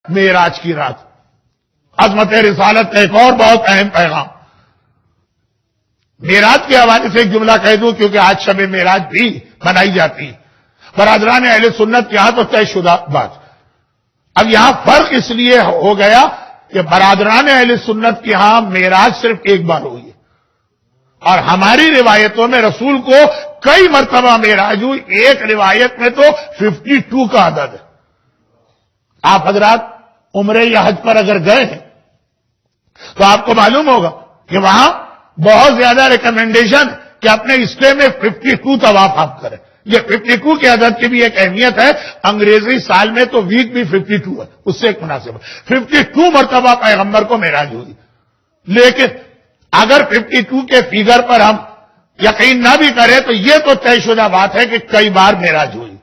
معراج کی رات. عظمت رسالت کا ایک اور بہت اہم پیغام. معراج کے حوالے سے ایک جملہ کہہ دوں کیونکہ آج شب معراج بھی منائی جاتی ہے. برادران اہل سنت کے یہاں تو طے شدہ بات. اب یہاں فرق اس لیے ہو گیا کہ برادران اہل سنت کے یہاں معراج صرف ایک بار ہوئی ہے اور ہماری روایتوں میں رسول کو کئی مرتبہ معراج ہوئی. ایک روایت میں تو 52 کا عدد ہے. آپ حضرات عمرے یا حج پر اگر گئے ہیں تو آپ کو معلوم ہوگا کہ وہاں بہت زیادہ ریکمینڈیشن کہ اپنے اسٹے میں 52 طواف آپ کریں. یہ 52 کے عدد کی بھی ایک اہمیت ہے. انگریزی سال میں تو ویک بھی 52 ہے, اس سے ایک مناسب ہے. 52 مرتبہ پیغمبر کو معراج ہوئی. لیکن اگر 52 کے فیگر پر ہم یقین نہ بھی کریں تو یہ تو طے شدہ بات ہے کہ کئی بار معراج ہوئی.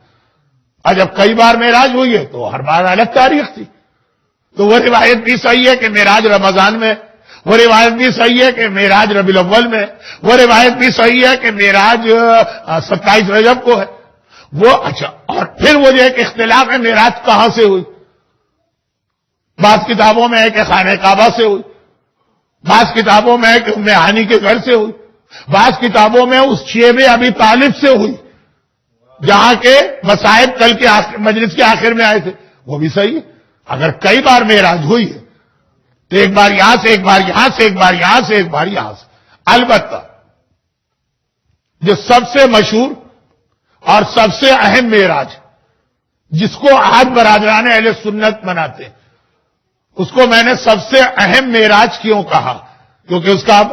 اور جب کئی بار معراج ہوئی ہے تو ہر بار الگ تاریخ تھی. تو وہ روایت بھی صحیح ہے کہ معراج رمضان میں, وہ روایت بھی صحیح ہے کہ معراج ربیع الاول میں, وہ روایت بھی صحیح ہے کہ معراج 27 رجب کو ہے. وہ اچھا, اور پھر وہ جو ایک اختلاف ہے معراج کہاں سے ہوئی. بعض کتابوں میں ہے کہ خانہ کعبہ سے ہوئی, بعض کتابوں میں ہے کہ ام ہانی کے گھر سے ہوئی, بعض کتابوں میں اس شیب ابی طالب سے ہوئی جہاں کے مصائب کل کے مجلس کے آخر میں آئے تھے. وہ بھی صحیح ہے. اگر کئی بار معراج ہوئی ہے تو ایک بار یہاں سے, ایک بار یہاں سے, ایک بار یہاں سے, ایک بار یہاں سے. البتہ جو سب سے مشہور اور سب سے اہم معراج جس کو آج برادران اہل سنت مناتے ہیں, اس کو میں نے سب سے اہم معراج کیوں کہا کیونکہ اس کا اب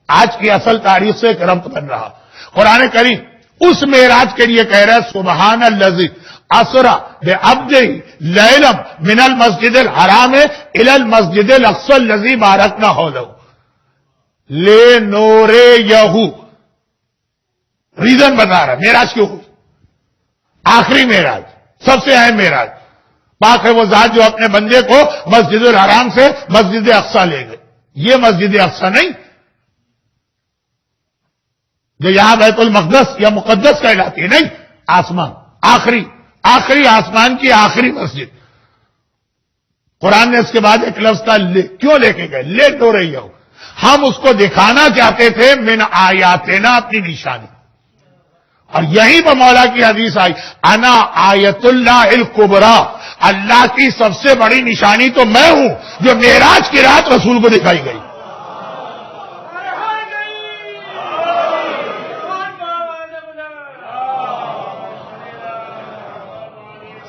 آج کی اصل تاریخ سے ایک ربط بن رہا. قرآن کریم اس معراج کے لیے کہہ رہا ہے سبحان الذی اسری بعبدہ لیلا من المسجد الحرام الی المسجد الاقصی الذی بارکنا حولہ لنوریہ. ریزن بتا رہا ہے معراج کیوں ہوئی. آخری معراج, سب سے اہم معراج. پاک ہے وہ ذات جو اپنے بندے کو مسجد الحرام سے مسجد اقصی لے گئے. یہ مسجد اقصی نہیں جو یہاں بیت المقدس یا مقدس کہلاتی ہے, نہیں, آسمان, آخری آسمان کی آخری مسجد. قرآن نے اس کے بعد ایک لفظ تھا لے. کیوں لے کے گئے؟ لے تو رہی ہو, ہم اس کو دکھانا چاہتے تھے من آیاتنا, اپنی نشانی. اور یہیں پر مولا کی حدیث آئی انا آیت اللہ الکبریٰ, اللہ کی سب سے بڑی نشانی تو میں ہوں جو معراج کی رات رسول کو دکھائی گئی.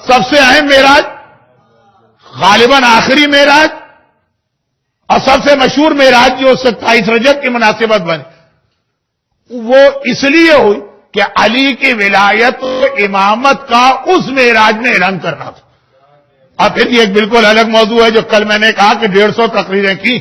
سب سے اہم معراج, غالباً آخری معراج, اور سب سے مشہور معراج جو 27 رجب کی مناسبت بنے, وہ اس لیے ہوئی کہ علی کی ولایت و امامت کا اس معراج میں اعلان کرنا تھا. اور پھر یہ ایک بالکل الگ موضوع ہے جو کل میں نے کہا کہ 150 تقریریں کی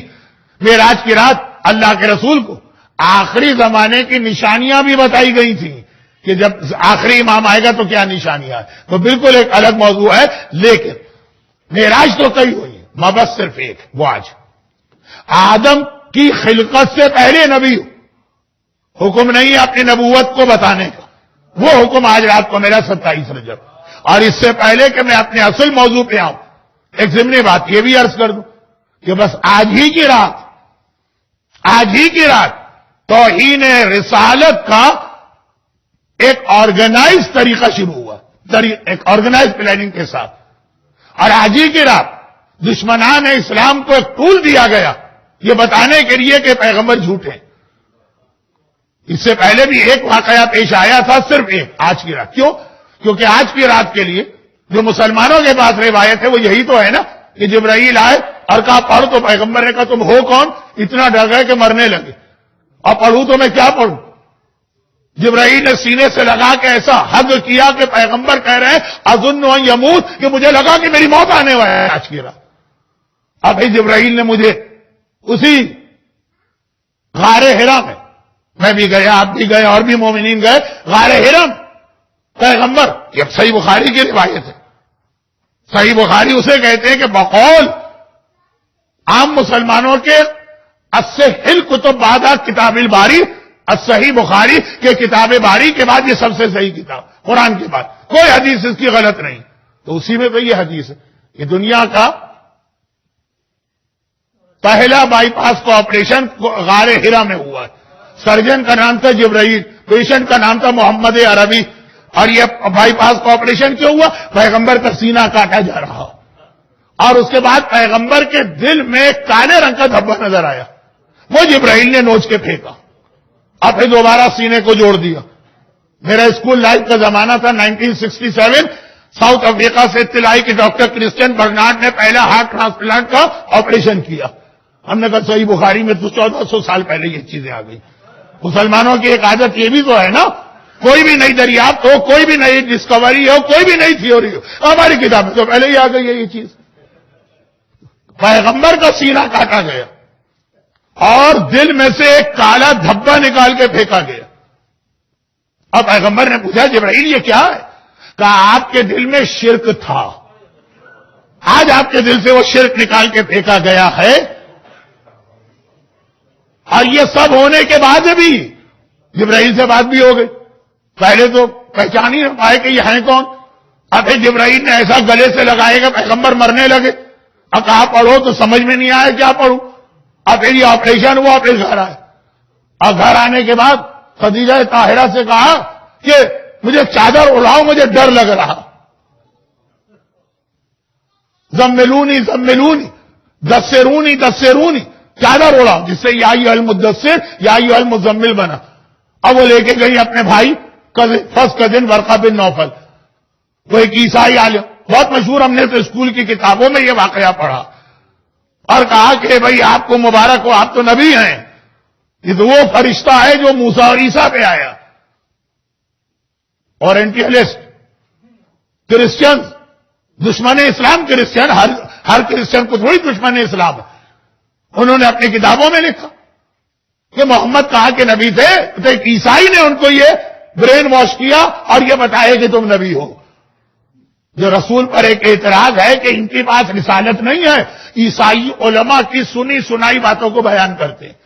معراج کی رات. اللہ کے رسول کو آخری زمانے کی نشانیاں بھی بتائی گئی تھیں کہ جب آخری امام آئے گا تو کیا نشانیاں ہیں, تو بالکل ایک الگ موضوع ہے. لیکن معراج تو کئی ہوئی ہے, مبعث صرف ایک, وہ آج آدم کی خلقت سے پہلے نبی حکم نہیں ہے اپنی نبوت کو بتانے کا. وہ حکم آج رات کو میرا 27 رجب. اور اس سے پہلے کہ میں اپنے اصل موضوع پہ آؤں, ایک ضمنی بات یہ بھی عرض کر دوں کہ بس آج ہی کی رات توہین رسالت کا ایک آرگنائز طریقہ شروع ہوا, ایک آرگنائز پلاننگ کے ساتھ. اور آج ہی کی رات دشمنان اسلام کو ایک ٹول دیا گیا یہ بتانے کے لیے کہ پیغمبر جھوٹے. اس سے پہلے بھی ایک واقعہ پیش آیا تھا, صرف ایک, آج کی رات. کیوں؟ کیونکہ آج کی رات کے لیے جو مسلمانوں کے پاس روایت ہے وہ یہی تو ہے نا کہ جبرائیل آئے اور کہا پڑھ, تو پیغمبر نے کہا تم ہو کون؟ اتنا ڈر گئے کہ مرنے لگے. اور پڑھوں تو میں کیا پڑھوں؟ جبرائیل نے سینے سے لگا کے ایسا حد کیا کہ پیغمبر کہہ رہے ہیں اظن ان یموت, کہ مجھے لگا کہ میری موت آنے والی ہے آج کی رات. اب جبرائیل نے مجھے اسی غار حرا میں بھی گیا, آپ بھی گئے, اور بھی مومنین گئے, غار حرا پیغمبر, یہ صحیح بخاری کی روایت ہے. صحیح بخاری اسے کہتے ہیں کہ بقول عام مسلمانوں کے الصحیح کتب بعد کتاب الباری, الصحیح بخاری کے کتاب باری کے بعد یہ سب سے صحیح کتاب, قرآن کے بعد کوئی حدیث اس کی غلط نہیں. تو اسی میں تو یہ حدیث ہے کہ دنیا کا پہلا بائی پاس کا آپریشن غار ہرا میں ہوا ہے. سرجن کا نام تھا جبرائیل, پیشنٹ کا نام تھا محمد عربی. اور یہ بائی پاس کا آپریشن کیوں ہوا؟ پیغمبر کا سینہ کاٹا جا رہا اور اس کے بعد پیغمبر کے دل میں ایک کالے رنگ کا دھبا نظر آیا, وہ جبرائیل نے نوچ کے پھینکا اور پھر دوبارہ سینے کو جوڑ دیا. میرا اسکول لائف کا زمانہ تھا 1967. ساؤتھ افریقہ سے اطلاع آئی کہ ڈاکٹر کرسچن برنارڈ نے پہلا ہارٹ ٹرانسپلانٹ کا آپریشن کیا. ہم نے کہا صحیح بخاری میں تو 1400 سال پہلے یہ چیزیں آ گئی. مسلمانوں کی ایک عادت یہ بھی تو ہے نا, کوئی بھی نئی دریافت ہو, کوئی بھی نئی ڈسکوری ہو, کوئی بھی نئی تھیوری ہو, ہماری کتاب میں تو پہلے ہی آ گئی ہے یہ چیز. پیغمبر کا سینہ کاٹا گیا اور دل میں سے ایک کالا دھبا نکال کے پھینکا گیا. اب پیغمبر نے پوچھا جبرائیل یہ کیا ہے؟ کہا آپ کے دل میں شرک تھا, آج آپ کے دل سے وہ شرک نکال کے پھینکا گیا ہے. اور یہ سب ہونے کے بعد بھی جبرائیل سے بات بھی ہو گئی. پہلے تو پہچان ہی نہ پائے کہ یہ ہیں کون. اب پھر جبرائیل نے ایسا گلے سے لگائے کہ پیغمبر مرنے لگے. اب کہا پڑھو تو سمجھ میں نہیں آیا کیا پڑھوں. اب پھر یہ آپریشن ہوا, پھر گھر آئے. اور گھر آنے کے بعد خدیجہ طاہرہ سے کہا کہ مجھے چادر اڑاؤ, مجھے ڈر لگ رہا. زملونی زملونی دسرونی دسرونی, چادر اڑاؤ, جس سے یا ایھا المدثر یا ایھا المزمل بنا. اب وہ لے کے گئی اپنے بھائی فرسٹ کزن ورقہ بن نوفل, وہ ایک عیسائی عالم بہت مشہور, ہم نے تو اسکول کی کتابوں میں یہ واقعہ پڑھا, اور کہا کہ بھئی آپ کو مبارک ہو, آپ تو نبی ہیں. یہ تو وہ فرشتہ ہے جو موسیٰ اور عیسیٰ پہ آیا. اورینٹیلسٹ کرسچن, دشمن اسلام کرسچن, ہر کرسچن کو تھوڑی دشمن اسلام ہے. انہوں نے اپنی کتابوں میں لکھا کہ محمد کہا کہ نبی تھے, تو ایک عیسائی نے ان کو یہ برین واش کیا اور یہ بتایا کہ تم نبی ہو. جو رسول پر ایک اعتراض ہے کہ ان کے پاس رسالت نہیں ہے, عیسائی علماء کی سنی سنائی باتوں کو بیان کرتے ہیں.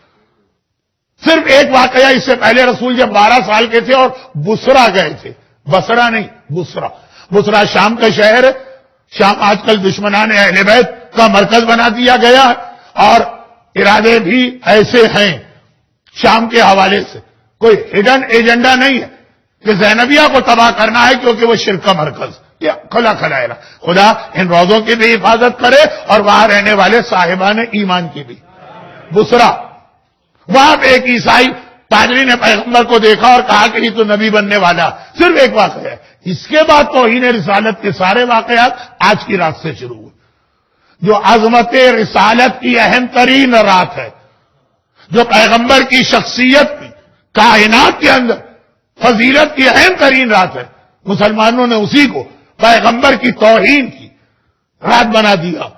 صرف ایک واقعہ اس سے پہلے رسول جب 12 سال کے تھے اور بصرہ گئے تھے, بصرہ نہیں بصرہ, بصرہ شام کا شہر ہے. شام آج کل دشمنان اہل بیت کا مرکز بنا دیا گیا ہے, اور ارادے بھی ایسے ہیں شام کے حوالے سے. کوئی ہڈن ایجنڈا نہیں ہے کہ زینبیہ کو تباہ کرنا ہے کیونکہ وہ شرک کا مرکز. یہ کھلا کھلا ہے. خدا ان روزوں کی بھی حفاظت کرے اور وہاں رہنے والے صاحبان ایمان کی بھی. بصرہ, وہاں پہ ایک عیسائی پادری نے پیغمبر کو دیکھا اور کہا کہ یہ تو نبی بننے والا. صرف ایک واقعہ ہے. اس کے بعد توہین رسالت کے سارے واقعات آج کی رات سے شروع ہوئے, جو عظمت رسالت کی اہم ترین رات ہے, جو پیغمبر کی شخصیت کی کائنات کے اندر فضیلت کی اہم ترین رات ہے. مسلمانوں نے اسی کو پیغمبر کی توہین کی رات بنا دیا.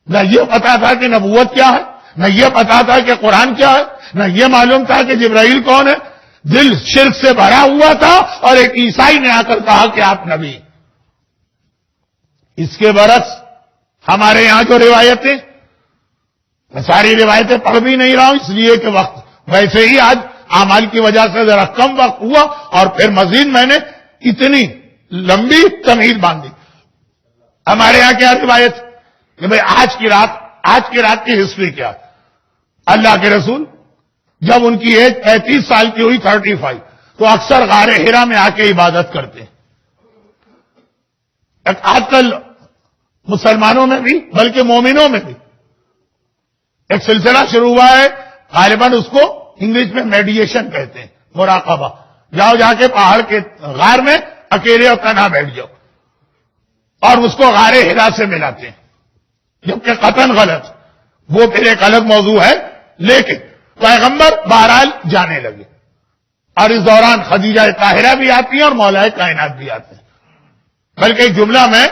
نہ یہ پتا تھا کہ نبوت کیا ہے, نہ یہ پتا تھا کہ قرآن کیا ہے, نہ یہ معلوم تھا کہ جبرائیل کون ہے. دل شرک سے بھرا ہوا تھا اور ایک عیسائی نے آ کر کہا کہ آپ نبی. اس کے برعکس ہمارے یہاں جو روایتیں, میں ساری روایتیں پڑھ بھی نہیں رہا ہوں اس لیے کہ وقت ویسے ہی آج اعمال کی وجہ سے ذرا کم وقت ہوا, اور پھر مزید میں نے اتنی لمبی تمہید باندھی. ہمارے یہاں کیا روایت کہ بھئی آج کی رات کی ہسٹری کیا. اللہ کے رسول جب ان کی ایج 35 سال کی ہوئی, 35, تو اکثر غار ہرا میں آ کے عبادت کرتے ہیں. آج کل مسلمانوں میں بھی بلکہ مومنوں میں بھی ایک سلسلہ شروع ہوا ہے, غالباً اس کو انگلش میں میڈیشن کہتے ہیں, مراقبہ. جاؤ جا کے پہاڑ کے غار میں اکیلے اور تنہا بیٹھ جاؤ اور اس کو غار ہرا سے ملاتے ہیں, جبکہ قطعاً غلط, وہ پھر ایک الگ موضوع ہے. لیکن پیغمبر بہرحال جانے لگے, اور اس دوران خدیجہ طاہرہ بھی آتی ہیں اور مولا کائنات بھی آتے ہیں. بلکہ ایک جملہ میں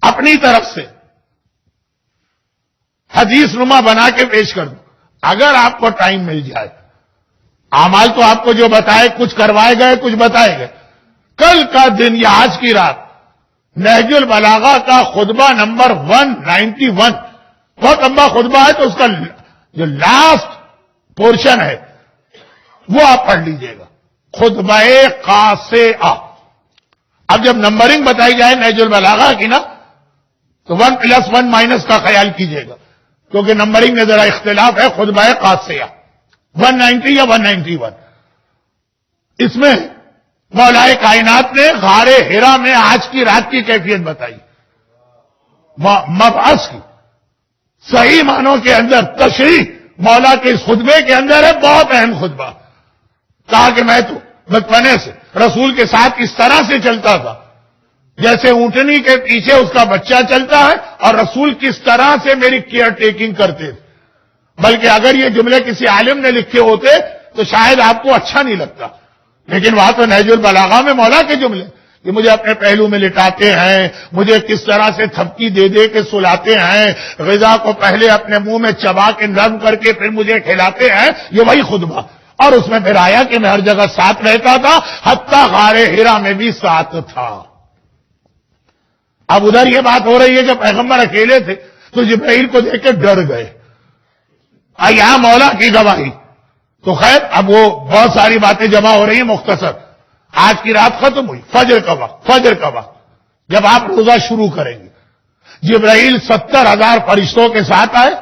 اپنی طرف سے حدیث نما بنا کے پیش کر دوں, اگر آپ کو ٹائم مل جائے. اعمال تو آپ کو جو بتائے, کچھ کروائے گئے, کچھ بتائے گئے. کل کا دن یا آج کی رات نہج البلاغہ کا خطبہ نمبر 191, بہت لمبا خطبہ ہے, تو اس کا جو لاسٹ پورشن ہے وہ آپ پڑھ لیجئے گا, خطبہ قاصعہ. اب جب نمبرنگ بتائی جائے نہج البلاغہ کی نا, تو 1+1- کا خیال کیجئے گا. کیونکہ نمبرنگ میں ذرا اختلاف ہے، خطبہ قادسیہ 190 یا 191. اس میں مولا کائنات نے غار حرا میں آج کی رات کی کیفیت بتائی، مبعث کی صحیح معنوں کے اندر تشریح مولا کے اس خطبے کے اندر ہے، بہت اہم خطبہ. کہا کہ میں تو بچپنے سے رسول کے ساتھ اس طرح سے چلتا تھا جیسے اونٹنی کے پیچھے اس کا بچہ چلتا ہے، اور رسول کس طرح سے میری کیئر ٹیکنگ کرتے تھے. بلکہ اگر یہ جملے کسی عالم نے لکھے ہوتے تو شاید آپ کو اچھا نہیں لگتا، لیکن وہاں تو نہج البلاغہ میں مولا کے جملے کہ مجھے اپنے پہلو میں لٹاتے ہیں، مجھے کس طرح سے تھپکی دے دے کے سلاتے ہیں، غذا کو پہلے اپنے منہ میں چبا کے نرم کر کے پھر مجھے کھلاتے ہیں، یہ وہی خطبہ. اور اس میں پھر آیا کہ میں ہر جگہ ساتھ رہتا تھا، حتیٰ غار حرا میں بھی ساتھ تھا. اب ادھر یہ بات ہو رہی ہے کہ پیغمبر اکیلے تھے تو جبرائیل کو دیکھ کے ڈر گئے. یہاں مولا کی گواہی. تو خیر اب وہ بہت ساری باتیں جمع ہو رہی ہیں مختصر. آج کی رات ختم ہوئی، فجر کا وقت جب آپ روزہ شروع کریں گے، جبرائیل 70,000 فرشتوں کے ساتھ آئے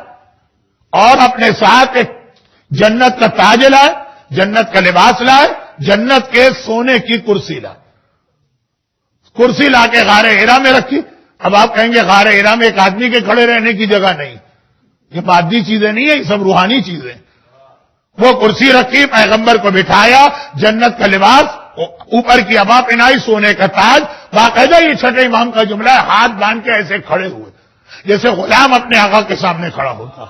اور اپنے ساتھ ایک جنت کا تاج لائے، جنت کا لباس لائے، جنت کے سونے کی کرسی لائے. کرسی لا کے غار حرا میں رکھی. اب آپ کہیں گے غار حرا میں ایک آدمی کے کھڑے رہنے کی جگہ نہیں، یہ مادی چیزیں نہیں ہیں، یہ سب روحانی چیزیں. وہ کرسی رکھی، پیغمبر کو بٹھایا، جنت کا لباس، اوپر کی عبا پہنائی، سونے کا تاج. باقاعدہ یہ چھٹے امام کا جملہ ہے، ہاتھ باندھ کے ایسے کھڑے ہوئے جیسے غلام اپنے آقا کے سامنے کھڑا ہوتا.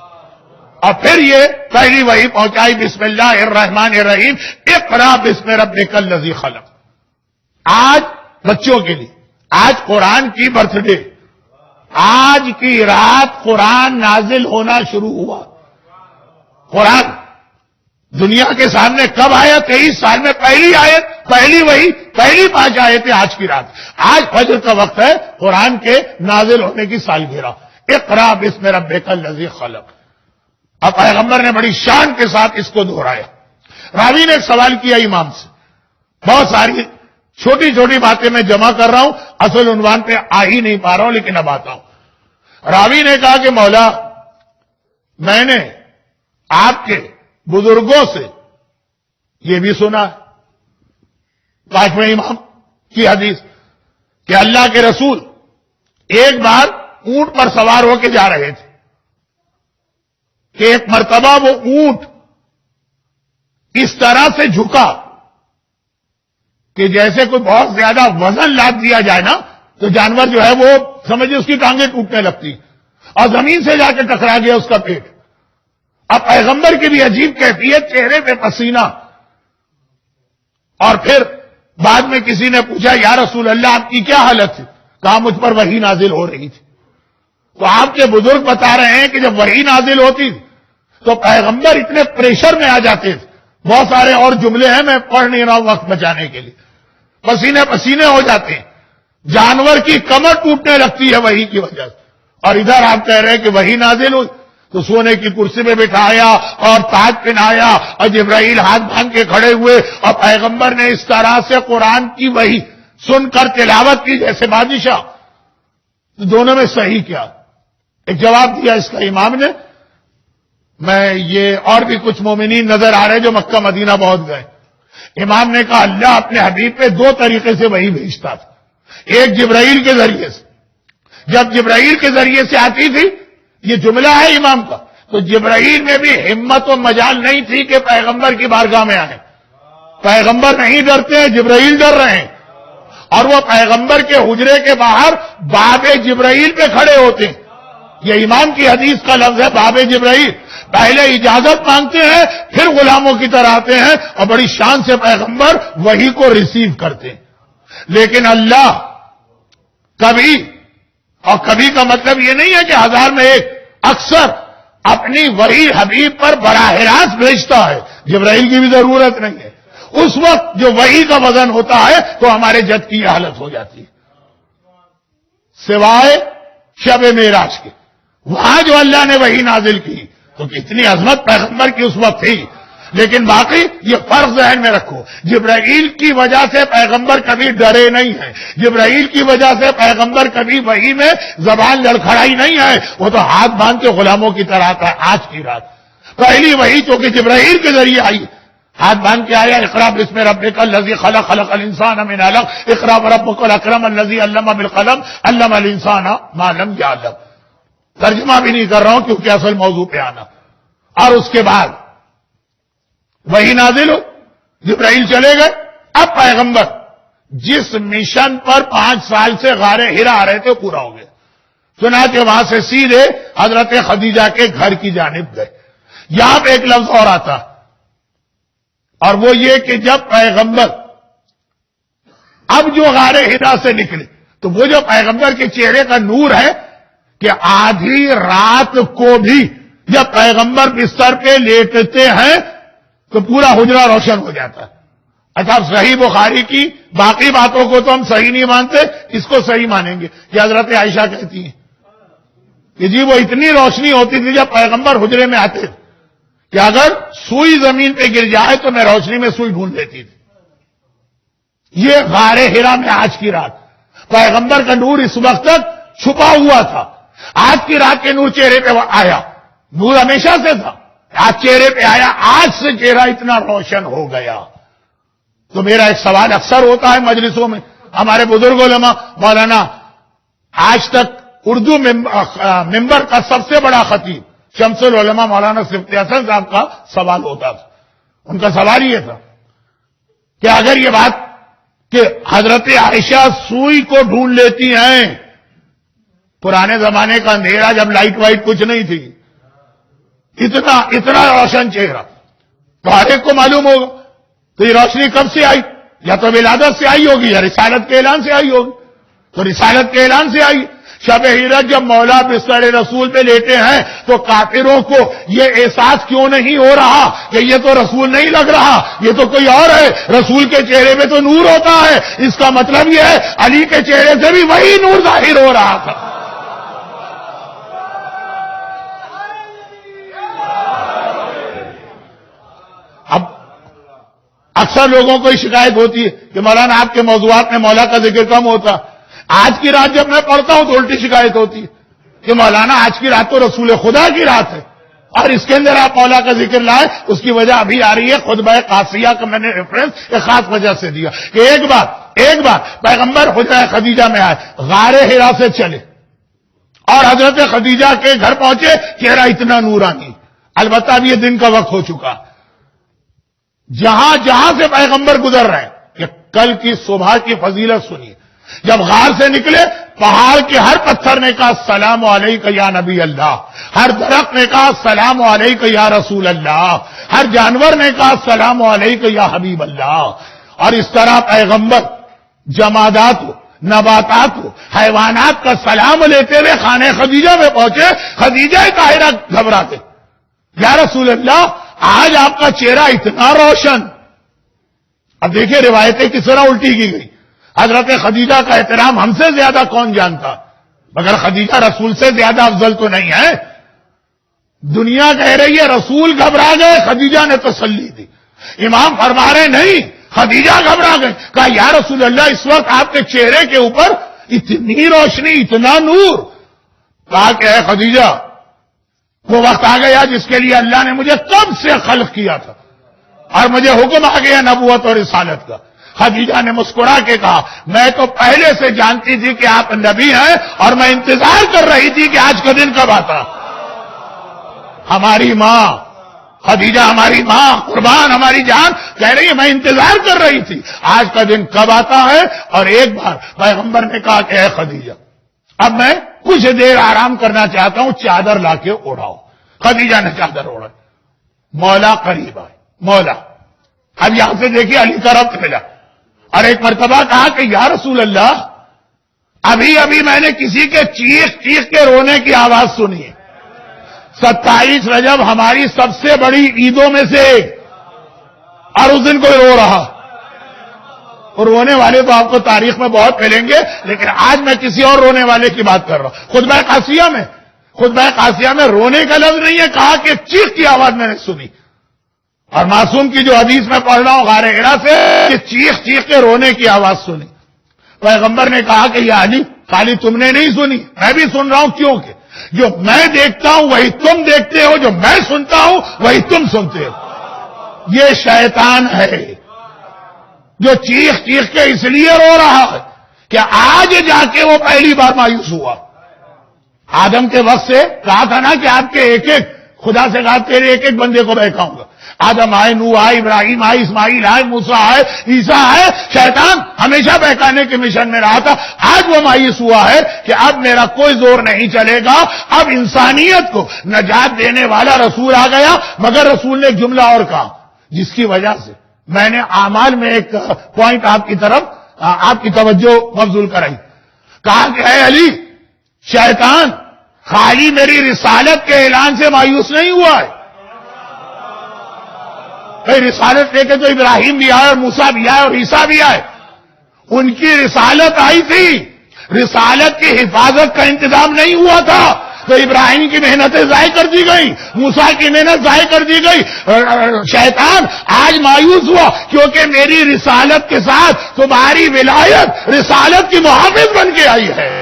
اور پھر یہ پہلی وحی پہنچائی، بسم اللہ الرحمن الرحیم، اقرا بسم ربک الذی خلق. آج بچوں کے لیے آج قرآن کی برتھ ڈے، آج کی رات قرآن نازل ہونا شروع ہوا. قرآن دنیا کے سامنے کب آیا؟ 23 سال میں پہلی آیت، پہلی وحی، پہلی 5 آیتیں آج کی رات. آج فجر کا وقت ہے، قرآن کے نازل ہونے کی سالگرہ. اقرا بسم ربک الذی خلق. اب پیغمبر نے بڑی شان کے ساتھ اس کو دہرایا. راوی نے ایک سوال کیا امام سے، بہت ساری چھوٹی چھوٹی باتیں میں جمع کر رہا ہوں، اصل عنوان پہ آ ہی نہیں پا رہا ہوں، لیکن اب آتا ہوں. راوی نے کہا کہ مولا، میں نے آپ کے بزرگوں سے یہ بھی سنا ہے، 5ویں امام کی حدیث، کہ اللہ کے رسول ایک بار اونٹ پر سوار ہو کے جا رہے تھے کہ ایک مرتبہ وہ اونٹ اس طرح سے جھکا کہ جیسے کوئی بہت زیادہ وزن لاد دیا جائے نا تو جانور جو ہے وہ سمجھے اس کی ٹانگیں ٹوٹنے لگتی، اور زمین سے جا کے ٹکرا گیا اس کا پیٹ. اب پیغمبر کی بھی عجیب کیفیت، چہرے پہ پسینہ. اور پھر بعد میں کسی نے پوچھا، یا رسول اللہ آپ کی کیا حالت تھی؟ کہا مجھ پر وحی نازل ہو رہی تھی. تو آپ کے بزرگ بتا رہے ہیں کہ جب وحی نازل ہوتی تو پیغمبر اتنے پریشر میں آ جاتے تھے. بہت سارے اور جملے ہیں، میں پڑھ نہیں رہا ہوں وقت بچانے کے لیے. پسینے پسینے ہو جاتے ہیں، جانور کی کمر ٹوٹنے لگتی ہے وحی کی وجہ سے. اور ادھر آپ کہہ رہے ہیں کہ وحی نازل ہوئی تو سونے کی کرسی میں بٹھایا اور تاج پہنایا اور جبرائیل ہاتھ باندھ کے کھڑے ہوئے، اور پیغمبر نے اس طرح سے قرآن کی وحی سن کر تلاوت کی جیسے بادشاہ. تو دونوں میں صحیح کیا؟ ایک جواب دیا اس کا امام نے. میں یہ اور بھی کچھ مومنین نظر آ رہے جو مکہ مدینہ بہت گئے. امام نے کہا اللہ اپنے حبیب پہ 2 طریقے سے وحی بھیجتا تھا. ایک جبرائیل کے ذریعے سے، جب جبرائیل کے ذریعے سے آتی تھی، یہ جملہ ہے امام کا، تو جبرائیل میں بھی ہمت و مجال نہیں تھی کہ پیغمبر کی بارگاہ میں آئیں. پیغمبر نہیں ڈرتے ہیں، جبرائیل ڈر رہے ہیں، اور وہ پیغمبر کے حجرے کے باہر باب جبرائیل پہ کھڑے ہوتے ہیں. یہ امام کی حدیث کا لفظ ہے، باب جبرائیل. پہلے اجازت مانگتے ہیں، پھر غلاموں کی طرح آتے ہیں اور بڑی شان سے پیغمبر وحی کو ریسیو کرتے ہیں. لیکن اللہ کبھی، اور کبھی کا مطلب یہ نہیں ہے کہ 1000 میں ایک، اکثر اپنی وحی حبیب پر براہ راست بھیجتا ہے. جبرائیل کی بھی ضرورت نہیں ہے. اس وقت جو وحی کا وزن ہوتا ہے تو ہمارے جد کی یہ حالت ہو جاتی ہے. سوائے شب معراج کے، وہاں جو اللہ نے وحی نازل کی تو کتنی عظمت پیغمبر کی اس وقت تھی. لیکن باقی یہ فرق ذہن میں رکھو، جبرائیل کی وجہ سے پیغمبر کبھی ڈرے نہیں ہیں، جبرائیل کی وجہ سے پیغمبر کبھی وحی میں زبان لڑکھڑائی نہیں ہے، وہ تو ہاتھ باندھ کے غلاموں کی طرح تھا. آج کی رات پہلی وحی چونکہ جبرائیل کے ذریعے آئی، ہاتھ باندھ کے آیا، اقرا بسم ربک الذی خلق خلق الانسان من علق اقرا وربک الاکرم الذی علم بالقلم علم الانسان ما لم یعلم. ترجمہ بھی نہیں کر رہا ہوں کیونکہ اصل موضوع پہ آنا. اور اس کے بعد وہی نازل ہو، جبرائیل چلے گئے. اب پیغمبر جس مشن پر 5 سال سے غار ہرا آ رہے تھے پورا ہو گیا. چنانچہ وہاں سے سیدھے حضرت خدیجہ کے گھر کی جانب گئے. یہاں پہ ایک لفظ اور آتا، اور وہ یہ کہ جب پیغمبر اب جو غار ہرا سے نکلے تو وہ جو پیغمبر کے چہرے کا نور ہے کہ آدھی رات کو بھی جب پیغمبر بستر پہ لیٹتے ہیں تو پورا حجرہ روشن ہو جاتا ہے. اچھا صحیح بخاری کی باقی باتوں کو تو ہم صحیح نہیں مانتے، اس کو صحیح مانیں گے کہ حضرت عائشہ کہتی ہیں کہ جی وہ اتنی روشنی ہوتی تھی جب پیغمبر حجرے میں آتے تھے کہ اگر سوئی زمین پہ گر جائے تو میں روشنی میں سوئی ڈھونڈ لیتی تھی. یہ غار ہرا میں آج کی رات پیغمبر کا نور اس وقت تک چھپا ہوا تھا. آج کی رات کے نور چہرے پہ آیا، نور ہمیشہ سے تھا، آج چہرے پہ آیا، آج سے چہرہ اتنا روشن ہو گیا. تو میرا ایک سوال اکثر ہوتا ہے مجلسوں میں، ہمارے بزرگ علماء مولانا آج تک اردو ممبر کا سب سے بڑا خطیب شمس العلماء مولانا صفت حسن صاحب کا سوال ہوتا تھا. ان کا سوال یہ تھا کہ اگر یہ بات کہ حضرت عائشہ سوئی کو ڈھونڈ لیتی ہیں، پرانے زمانے کا اندھیرا جب لائٹ وائٹ کچھ نہیں تھی، اتنا روشن چہرہ تو ہر ایک کو معلوم ہوگا تو یہ روشنی کب سے آئی؟ یا تو ولادت سے آئی ہوگی یا رسالت کے اعلان سے آئی ہوگی. تو رسالت کے اعلان سے آئی. شب ہجرت جب مولا بستر رسول پہ لیٹے ہیں تو کافروں کو یہ احساس کیوں نہیں ہو رہا کہ یہ تو رسول نہیں لگ رہا، یہ تو کوئی اور ہے؟ رسول کے چہرے میں تو نور ہوتا ہے. اس کا مطلب یہ ہے علی کے چہرے سے بھی وہی نور ظاہر ہو رہا تھا. اب اکثر لوگوں کو شکایت ہوتی ہے کہ مولانا آپ کے موضوعات میں مولا کا ذکر کم ہوتا. آج کی رات جب میں پڑھتا ہوں تو الٹی شکایت ہوتی ہے کہ مولانا آج کی رات تو رسول خدا کی رات ہے اور اس کے اندر آپ مولا کا ذکر لائے. اس کی وجہ ابھی آ رہی ہے، خطبہ قاسیہ کا میں نے ریفرنس ایک خاص وجہ سے دیا کہ ایک بار پیغمبر حجرہ خدیجہ میں آئے، غار ہرا سے چلے اور حضرت خدیجہ کے گھر پہنچے، چہرہ اتنا نورانی. البتہ اب یہ دن کا وقت ہو چکا. جہاں سے پیغمبر گزر رہے ہیں کہ کل کی صبح کی فضیلت سنیے. جب غار سے نکلے پہاڑ کے ہر پتھر نے کہا السلام علیکہ یا نبی اللہ، ہر درخت نے کہا السلام علیکہ یا رسول اللہ، ہر جانور نے کہا السلام علیکہ یا حبیب اللہ. اور اس طرح پیغمبر جمادات ہو، نباتات ہو، حیوانات کا سلام لیتے ہوئے خانہ خدیجہ میں پہنچے. خدیجہ طاہرہ گھبراتے، یا رسول اللہ آج آپ کا چہرہ اتنا روشن. اب دیکھیں روایتیں کس طرح الٹی کی گئی. حضرت خدیجہ کا احترام ہم سے زیادہ کون جانتا، مگر خدیجہ رسول سے زیادہ افضل تو نہیں ہے. دنیا کہہ رہی ہے رسول گھبرا گئے، خدیجہ نے تسلی دی. امام فرما رہے نہیں، خدیجہ گھبرا گئے. کہا یا رسول اللہ اس وقت آپ کے چہرے کے اوپر اتنی روشنی، اتنا نور. کہا کہ اے خدیجہ وہ وقت آ گیا جس کے لیے اللہ نے مجھے کب سے خلق کیا تھا اور مجھے حکم آ گیا نبوت اور رسالت کا. خدیجہ نے مسکرا کے کہا میں تو پہلے سے جانتی تھی کہ آپ نبی ہیں اور میں انتظار کر رہی تھی کہ آج کا دن کب آتا. ہماری ماں خدیجہ، ہماری ماں قربان ہماری جان کہہ رہی ہے میں انتظار کر رہی تھی آج کا دن کب آتا ہے. اور ایک بار پیغمبر نے کہا کہ اے خدیجہ اب میں کچھ دیر آرام کرنا چاہتا ہوں، چادر لا کے اوڑھاؤ. خدیجہ نے چادر اوڑھائی. مولا قریب آئے. مولا اب یہاں سے دیکھیے علی کا ربط ملا. اور ایک مرتبہ کہا کہ یا رسول اللہ ابھی میں نے کسی کے چیخ کے رونے کی آواز سنی ہے. 27 رجب ہماری سب سے بڑی عیدوں میں سے ایک، اور اس دن کوئی رو رہا. اور رونے والے تو آپ کو تاریخ میں بہت ملیں گے، لیکن آج میں کسی اور رونے والے کی بات کر رہا ہوں. خطبہ قاسیہ میں رونے کا لفظ نہیں ہے، کہا کہ چیخ کی آواز میں نے سنی. اور معصوم کی جو حدیث میں پڑھ رہا ہوں غار حرا سے کہ چیخ چیخ کے رونے کی آواز سنی. پیغمبر نے کہا کہ یا علی خالی تم نے نہیں سنی میں بھی سن رہا ہوں, کیونکہ جو میں دیکھتا ہوں وہی تم دیکھتے ہو, جو میں سنتا ہوں وہی تم سنتے ہو. یہ شیطان ہے جو چیخ چیخ کے اس لیے رو رہا ہے کہ آج جا کے وہ پہلی بار مایوس ہوا. آدم کے وقت سے کہا تھا نا کہ آپ کے ایک ایک خدا سے کہا تیرے ایک ایک بندے کو بہکاؤں گا. آدم آئے, نوح آئے, ابراہیم آئے, اسماعیل آئے, موسیٰ آئے, عیسیٰ آئے. شیطان ہمیشہ بہکانے کے مشن میں رہا تھا. آج وہ مایوس ہوا ہے کہ اب میرا کوئی زور نہیں چلے گا, اب انسانیت کو نجات دینے والا رسول آ گیا. مگر رسول نے ایک جملہ اور کہا جس کی وجہ سے میں نے اعمال میں ایک پوائنٹ آپ کی طرف آپ کی توجہ مبذول کرائی. کہا کہ اے علی شیطان خالی میری رسالت کے اعلان سے مایوس نہیں ہوا ہے. رسالت لے کے تو ابراہیم بھی آئے اور موسیٰ بھی آئے اور عیسیٰ بھی آئے. ان کی رسالت آئی تھی, رسالت کی حفاظت کا انتظام نہیں ہوا تھا تو ابراہیم کی محنتیں ضائع کر دی گئی, موسیٰ کی محنت ضائع کر دی گئی. شیطان آج مایوس ہوا کیونکہ میری رسالت کے ساتھ تمہاری ولایت رسالت کی محافظ بن کے آئی ہے.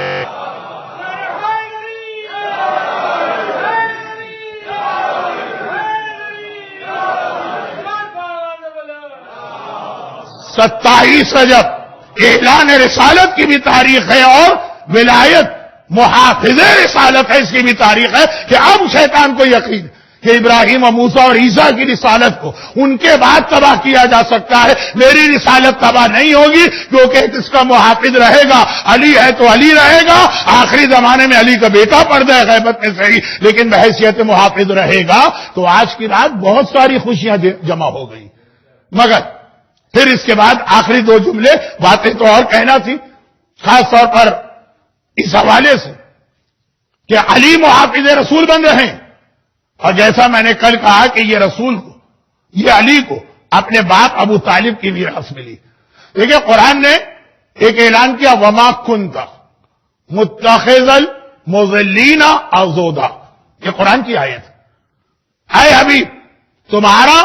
ستائیس رجب اعلان رسالت کی بھی تاریخ ہے اور ولایت محافظ رسالت ہے اس کی بھی تاریخ ہے کہ اب شیطان کو یقین کہ ابراہیم اور موسیٰ اور عیسیٰ کی رسالت کو ان کے بعد تباہ کیا جا سکتا ہے. میری رسالت تباہ نہیں ہوگی کیونکہ اس کا محافظ رہے گا. علی ہے تو علی رہے گا, آخری زمانے میں علی کا بیٹا پردہ غیبت میں صحیح لیکن بحیثیت محافظ رہے گا. تو آج کی رات بہت ساری خوشیاں جمع ہو گئی. مگر پھر اس کے بعد آخری دو جملے باتیں تو اور کہنا تھی, خاص طور پر اس حوالے سے کہ علی محافظ رسول بن رہے ہیں. اور جیسا میں نے کل کہا کہ یہ رسول کو, یہ علی کو اپنے باپ ابو طالب کی میراث ملی. دیکھیں قرآن نے ایک اعلان کیا وما کنت متخذ المضلین عضدا, یہ قرآن کی آیت. اے حبیب تمہارا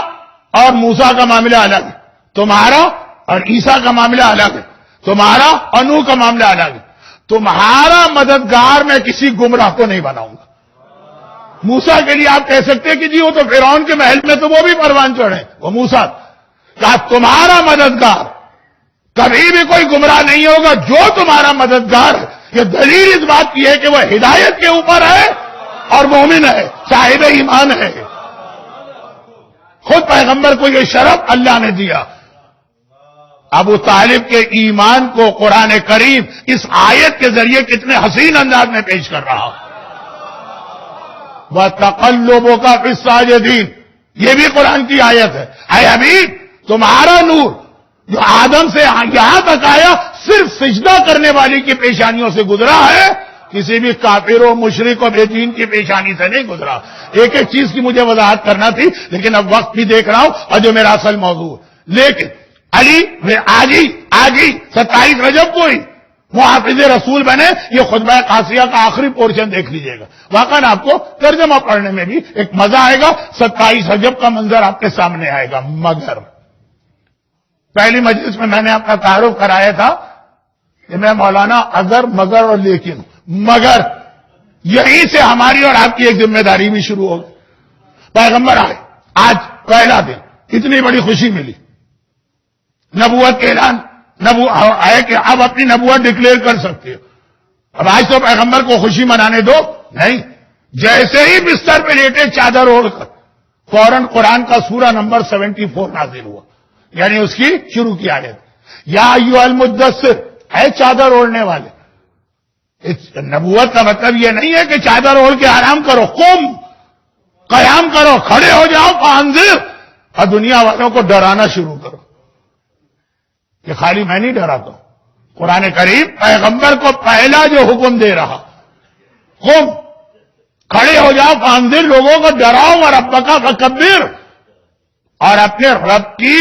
اور موسیٰ کا معاملہ الگ ہے, تمہارا اور عیسیٰ کا معاملہ الگ ہے, تمہارا اور نوح کا معاملہ الگ ہے. تمہارا مددگار میں کسی گمراہ کو نہیں بناؤں گا. موسیٰ کے لیے آپ کہہ سکتے کہ جی وہ تو فرعون کے محل میں تو وہ بھی پروان چڑھے, وہ موسیٰ. کہا تمہارا مددگار کبھی بھی کوئی گمراہ نہیں ہوگا جو تمہارا مددگار ہے. یہ دلیل اس بات کی ہے کہ وہ ہدایت کے اوپر ہے اور مومن ہے, صاحب ایمان ہے. خود پیغمبر کو یہ شرف اللہ نے دیا. ابو طالب کے ایمان کو قرآن کریم اس آیت کے ذریعے کتنے حسین انداز میں پیش کر رہا. وَتَقَلُّبُكَ فِي السَّاجِدِينَ, یہ بھی قرآن کی آیت ہے. اے حبیب تمہارا نور جو آدم سے یہاں تک آیا صرف سجدہ کرنے والی کی پیشانیوں سے گزرا ہے, کسی بھی کافر و مشرک و بے دین کی پیشانی سے نہیں گزرا. ایک ایک چیز کی مجھے وضاحت کرنا تھی لیکن اب وقت بھی دیکھ رہا ہوں اور جو میرا اصل موضوع ہے. لیکن علی آج ہی 27 رجب کو ہی محافظ رسول بنے. یہ خطبہ قاسیہ کا آخری پورشن دیکھ لیجئے گا, واقعا آپ کو ترجمہ پڑھنے میں بھی ایک مزہ آئے گا. 27 رجب کا منظر آپ کے سامنے آئے گا. مگر پہلی مجلس میں نے اپنا تعارف کرایا تھا کہ میں مولانا اگر مگر اور لیکن, مگر یہیں سے ہماری اور آپ کی ایک ذمہ داری بھی شروع ہوگی. پیغمبر آئے, آج پہلا دن, اتنی بڑی خوشی ملی, نبوت کے اعلان آئے کہ اب اپنی نبوت ڈکلیئر کر سکتے ہو. اب آج تو پیغمبر کو خوشی منانے دو نہیں. جیسے ہی بستر پہ لیٹے چادر اوڑھ کر فوراً قرآن کا سورہ نمبر 74 نازل ہوا, یعنی اس کی شروع کی آیت یا ایھا المدثر, اے چادر اوڑھنے والے. نبوت کا مطلب یہ نہیں ہے کہ چادر اوڑھ کے آرام کرو, قیام کرو, کھڑے ہو جاؤ, فانذر, اور دنیا والوں کو ڈرانا شروع کرو. کہ خالی میں نہیں ڈراتا ہوں, قرآن کریم پیغمبر کو پہلا جو حکم دے رہا, کھڑے ہو جاؤ, فانذر, لوگوں کو ڈراؤ, اور ربک فکبر, اور اپنے رب کی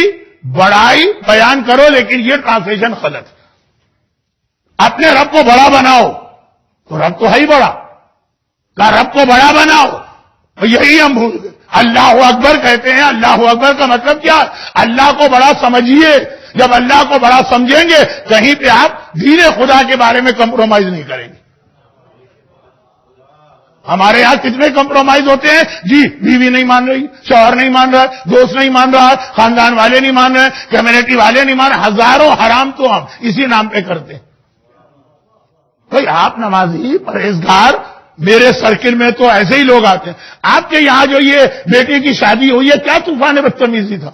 بڑائی بیان کرو. لیکن یہ ٹرانسلیشن غلط ہے. اپنے رب کو بڑا بناؤ, تو رب تو ہے ہی بڑا, کہا رب کو بڑا بناؤ, یہی ہم بھول گئے. اللہ اکبر کہتے ہیں. اللہ اکبر کا مطلب کیا؟ اللہ کو بڑا سمجھیے. جب اللہ کو بڑا سمجھیں گے کہیں پہ آپ دین خدا کے بارے میں کمپرومائز نہیں کریں گے. ہمارے یہاں کتنے کمپرومائز ہوتے ہیں جی. بیوی نہیں مان رہی, شوہر نہیں مان رہا, دوست نہیں مان رہا, خاندان والے نہیں مان رہے, کمیونٹی والے نہیں مان رہے. ہزاروں حرام تو ہم اسی نام پہ کرتے ہیں. بھائی آپ نمازی پرہیزگار, میرے سرکل میں تو ایسے ہی لوگ آتے ہیں. آپ کے یہاں جو یہ بیٹی کی شادی ہوئی ہے کیا طوفان بدتمیزی تھا؟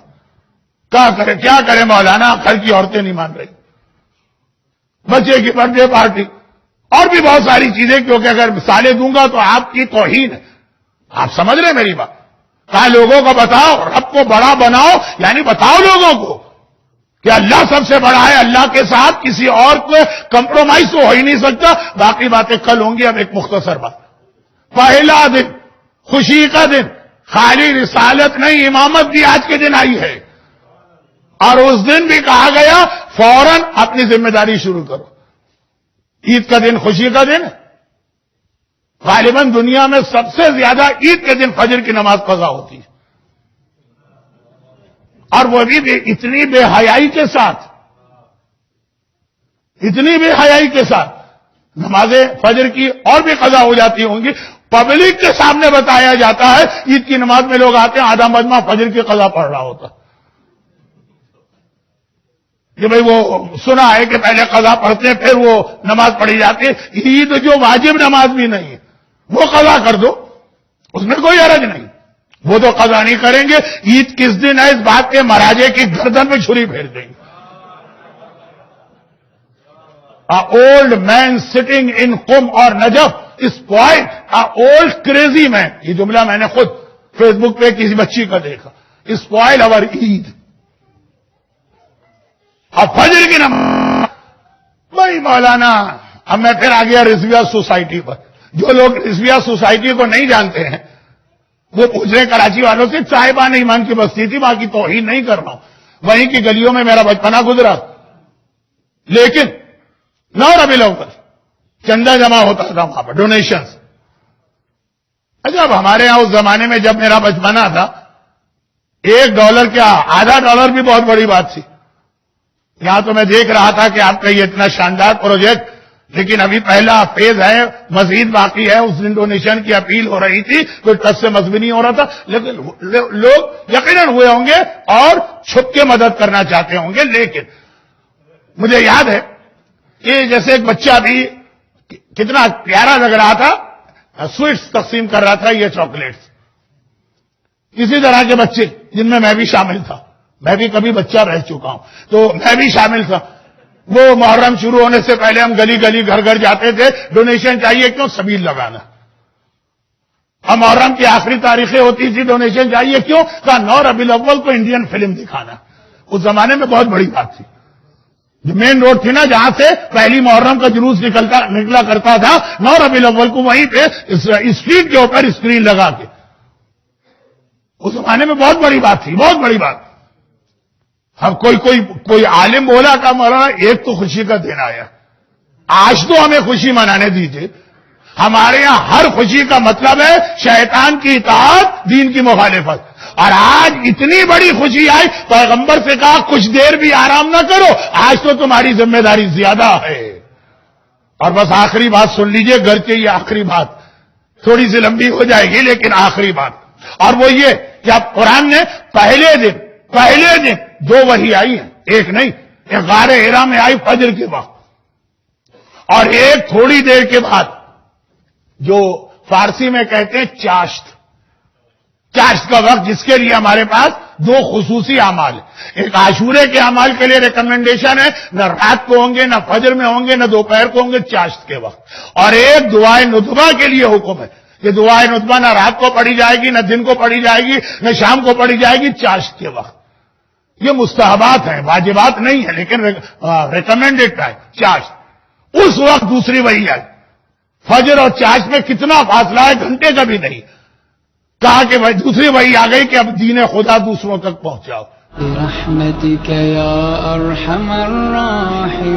کیا کرے مولانا, گھر کی عورتیں نہیں مان رہی, بچے کی برتھ ڈے پارٹی اور بھی بہت ساری چیزیں, کیونکہ اگر مثالیں دوں گا تو آپ کی توہین ہے. آپ سمجھ رہے میری بات؟ کہا لوگوں کو بتاؤ, رب کو بڑا بناؤ, یعنی بتاؤ لوگوں کو کہ اللہ سب سے بڑا ہے. اللہ کے ساتھ کسی اور کو کمپرومائز تو ہو ہی نہیں سکتا. باقی باتیں کل ہوں گی. اب ایک مختصر بات. پہلا دن خوشی کا دن, خالی رسالت نہیں امامت بھی آج کے دن آئی ہے. اور اس دن بھی کہا گیا فوراً اپنی ذمہ داری شروع کرو. عید کا دن خوشی کا دن ہے. غالباً دنیا میں سب سے زیادہ عید کے دن فجر کی نماز قضا ہوتی ہے, اور وہ بھی اتنی بے حیائی کے ساتھ, اتنی بے حیائی کے ساتھ نمازیں فجر کی اور بھی قضا ہو جاتی ہوں گی. پبلک کے سامنے بتایا جاتا ہے عید کی نماز میں لوگ آتے ہیں, آدھا مجمع فجر کی قضا پڑھ رہا ہوتا کہ بھئی وہ سنا ہے کہ پہلے قضا پڑھتے ہیں پھر وہ نماز پڑھی جاتی ہے. عید جو واجب نماز بھی نہیں ہے وہ قضا کر دو, اس میں کوئی حرج نہیں, وہ تو قضا نہیں کریں گے. عید کس دن ہے اس بات کے مراجے کی گردن میں چھری پھیر دیں گے. اولڈ مین سٹنگ ان قم اور نجف اسپوائلڈ اولڈ کریزی مین. یہ جملہ میں نے خود فیس بک پہ کسی بچی کا دیکھا. اسپوائل اور عید. اب فجر کی نماز بھائی مولانا, اب میں پھر آ گیا رضویہ سوسائٹی پر. جو لوگ رضویہ سوسائٹی کو نہیں جانتے ہیں وہ پوچھ رہے کراچی والوں سے, چائے بان ایمان کی بستی تھی, باقی توہین نہیں کر رہا ہوں, وہیں کی گلیوں میں میرا بچپنا گزرا. لیکن 9 ربیع الاول چندہ جمع ہوتا تھا وہاں پر, ڈونیشنز. اچھا, اب ہمارے یہاں اس زمانے میں جب میرا بچپنا تھا $1 کیا $0.50 بھی بہت بڑی بات تھی. یہاں تو میں دیکھ رہا تھا کہ آپ کا یہ اتنا شاندار پروجیکٹ, لیکن ابھی پہلا فیز ہے, مزید باقی ہے. اس دن ڈونیشن کی اپیل ہو رہی تھی, کوئی ٹچ سے مذہبی نہیں ہو رہا تھا, لیکن لوگ یقیناً ہوئے ہوں گے اور چھپ کے مدد کرنا چاہتے ہوں گے. لیکن مجھے یاد ہے کہ جیسے ایک بچہ بھی کتنا پیارا لگ رہا تھا, سویٹس تقسیم کر رہا تھا, یہ چاکلیٹس. اسی طرح کے بچے جن میں بھی شامل تھا, میں بھی کبھی بچہ رہ چکا ہوں تو میں بھی شامل تھا. وہ محرم شروع ہونے سے پہلے ہم گلی گلی گھر گھر جاتے تھے, ڈونیشن چاہیے کیوں, سبیل لگانا. اب محرم کی آخری تاریخیں ہوتی تھی, ڈونیشن چاہیے کیوں, کہا 9 ربیع الاول کو انڈین فلم دکھانا. اس زمانے میں بہت بڑی بات تھی. جو مین روڈ تھی نا جہاں سے پہلی محرم کا جلوس نکلا کرتا تھا, 9 ربیع الاول کو وہیں پہ اسٹریٹ کے اوپر اسکرین لگا کے, اس زمانے میں بہت بڑی بات تھی, بہت بڑی بات. اب کوئی عالم بولا کہ مولانا ایک تو خوشی کا دن آیا, آج تو ہمیں خوشی منانے دیجیے. ہمارے یہاں ہر خوشی کا مطلب ہے شیطان کی اطاعت, دین کی مخالفت. اور آج اتنی بڑی خوشی آئی, پیغمبر سے کہا کچھ دیر بھی آرام نہ کرو, آج تو تمہاری ذمہ داری زیادہ ہے. اور بس آخری بات سن لیجئے, گھر کے یہ آخری بات تھوڑی سی لمبی ہو جائے گی لیکن آخری بات, اور وہ یہ کہ اب قرآن نے پہلے دن 2 وحی آئی ہیں, ایک نہیں, ایک غار ہرا میں آئی فجر کے وقت, اور ایک تھوڑی دیر کے بعد جو فارسی میں کہتے ہیں چاشت کا وقت, جس کے لیے ہمارے پاس 2 خصوصی اعمال ہیں. ایک عاشورے کے اعمال کے لیے ریکمنڈیشن ہے, نہ رات کو ہوں گے, نہ فجر میں ہوں گے, نہ دوپہر کو ہوں گے, چاشت کے وقت. اور ایک دعائے ندبہ کے لیے حکم ہے کہ دعائے ندبہ نہ رات کو پڑھی جائے گی, نہ دن کو پڑھی جائے گی, نہ شام کو پڑھی جائے گی, چاشت کے وقت. یہ مستحبات ہیں, واجبات نہیں ہیں, لیکن ریکمینڈڈ ہے چاشت. اس وقت دوسری وحی آئی. فجر اور چاشت میں کتنا فاصلہ ہے, گھنٹے کا بھی نہیں. کہا کہ دوسری وحی آ گئی کہ اب دین خدا دوسروں تک پہنچاؤ. برحمتك يا أرحم الراحمين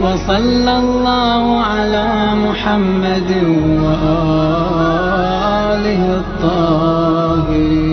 وصلى الله على محمد وآله الطاهرين.